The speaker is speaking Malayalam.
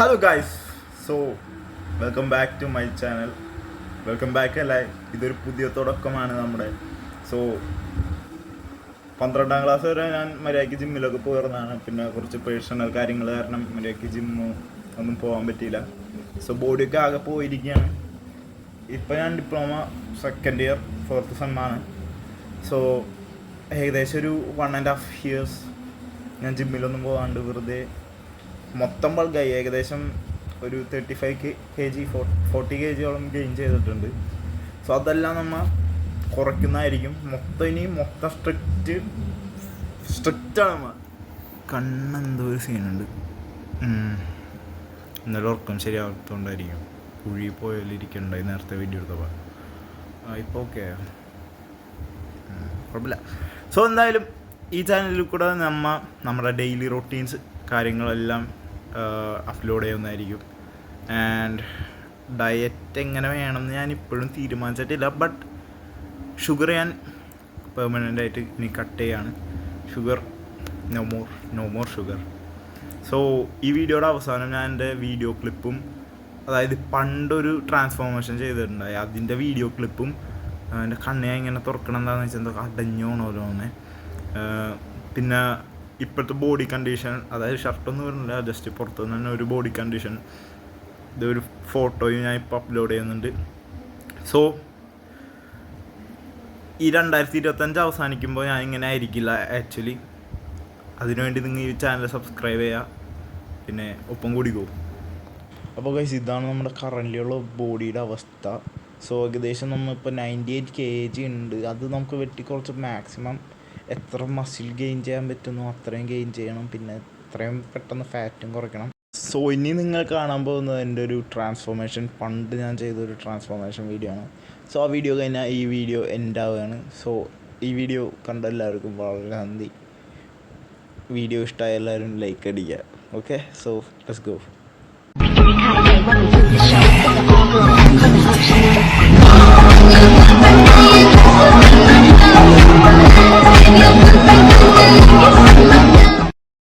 Hello guys, so welcome back to my channel. Welcome back അല്ല, ഇതൊരു പുതിയ തുടക്കമാണ് നമ്മുടെ. സോ 12ാം ക്ലാസ് വരെ ഞാൻ മര്യാദയ്ക്ക് ജിമ്മിലൊക്കെ പോയിരുന്നതാണ്. പിന്നെ കുറച്ച് പേഴ്സണൽ കാര്യങ്ങൾ കാരണം മര്യാദയ്ക്ക് ജിമ്മ് ഒന്നും പോകാൻ പറ്റിയില്ല. സോ ബോഡിയൊക്കെ ആകെ പോയിരിക്കുകയാണ്. ഇപ്പോൾ ഞാൻ ഡിപ്ലോമ സെക്കൻഡ് ഇയർ 4th സെമ്മാണ്. സോ ഏകദേശം ഒരു 1.5 years ഞാൻ ജിമ്മിലൊന്നും പോകാണ്ട് വെറുതെ മൊത്തം ബൾക്കായി. ഏകദേശം ഒരു 35 kg 40 kg ഗെയിൻ ചെയ്തിട്ടുണ്ട്. സോ അതെല്ലാം നമ്മൾ കുറയ്ക്കുന്നതായിരിക്കും. മൊത്തം സ്ട്രിക്റ്റാണ് നമ്മൾ. കണ്ണെന്തോ ഒരു സീനുണ്ട്. ഇന്നലെ ഉറക്കം ശരിയാകത്തോണ്ടായിരിക്കും. കുഴി പോയാലിരിക്കണ്ടായി നേരത്തെ വീഡിയോ എടുത്തപ്പോൾ. ഇപ്പോൾ ഓക്കെ, കുഴപ്പമില്ല. സോ എന്തായാലും ഈ ചാനലിൽ കൂടെ നമ്മുടെ ഡെയിലി റൊട്ടീൻസ് കാര്യങ്ങളെല്ലാം അപ്ലോഡ് ചെയ്യുന്നതായിരിക്കും. ആൻഡ് ഡയറ്റ് എങ്ങനെ വേണമെന്ന് ഞാൻ ഇപ്പോഴും തീരുമാനിച്ചിട്ടില്ല. ബട്ട് ഷുഗർ ഞാൻ പെർമനൻ്റായിട്ട് ഇനി കട്ട് ചെയ്യാണ്. Sugar no more sugar. So ഈ വീഡിയോയുടെ അവസാനം ഞാൻ എൻ്റെ വീഡിയോ ക്ലിപ്പും, അതായത് പണ്ടൊരു ട്രാൻസ്ഫോർമേഷൻ ചെയ്തിട്ടുണ്ടായി, അതിൻ്റെ വീഡിയോ ക്ലിപ്പും എൻ്റെ കണ്ണിനെ ഇങ്ങനെ തുറക്കണം എന്താണെന്ന് വെച്ചാൽ എന്തൊക്കെ അടഞ്ഞോണോലോന്ന്. പിന്നെ ഇപ്പോഴത്തെ ബോഡി കണ്ടീഷൻ, അതായത് ഷർട്ടൊന്നും വരുന്നില്ല, ജസ്റ്റ് പുറത്തുനിന്ന് തന്നെ ഒരു ബോഡി കണ്ടീഷൻ, ഇതൊരു ഫോട്ടോയും ഞാൻ ഇപ്പോൾ അപ്ലോഡ് ചെയ്യുന്നുണ്ട്. സോ ഈ 2025 അവസാനിക്കുമ്പോൾ ഞാൻ ഇങ്ങനെ ആയിരിക്കില്ല ആക്ച്വലി. അതിനുവേണ്ടി നിങ്ങൾ ഈ ചാനൽ സബ്സ്ക്രൈബ് ചെയ്യുക, പിന്നെ ഒപ്പം കൂടി പോകും. അപ്പോൾ ഗൈസ്, ഇതാണ് നമ്മുടെ കറൻറ്റ്ലിയുള്ള ബോഡിയുടെ അവസ്ഥ. സോ ഏകദേശം നമ്മളിപ്പോൾ 98 kg ഉണ്ട്. അത് നമുക്ക് വെട്ടിക്കുറച്ച് മാക്സിമം എത്ര മസിൽ ഗെയിൻ ചെയ്യാൻ പറ്റുന്നു അത്രയും ഗെയിൻ ചെയ്യണം. പിന്നെ എത്രയും പെട്ടെന്ന് ഫാറ്റും കുറയ്ക്കണം. സോ ഇനി നിങ്ങൾ കാണാൻ പോകുന്നത് എൻ്റെ ഒരു ട്രാൻസ്ഫോർമേഷൻ, പണ്ട് ഞാൻ ചെയ്തൊരു ട്രാൻസ്ഫോർമേഷൻ വീഡിയോ ആണ്. സോ ആ വീഡിയോ കഴിഞ്ഞാൽ ഈ വീഡിയോ എൻഡ് ആവുകയാണ്. സോ ഈ വീഡിയോ കണ്ട എല്ലാവർക്കും വളരെ നന്ദി. വീഡിയോ ഇഷ്ടമായ എല്ലാവരും ലൈക്ക് അടിക്കുക. Okay, so let's go.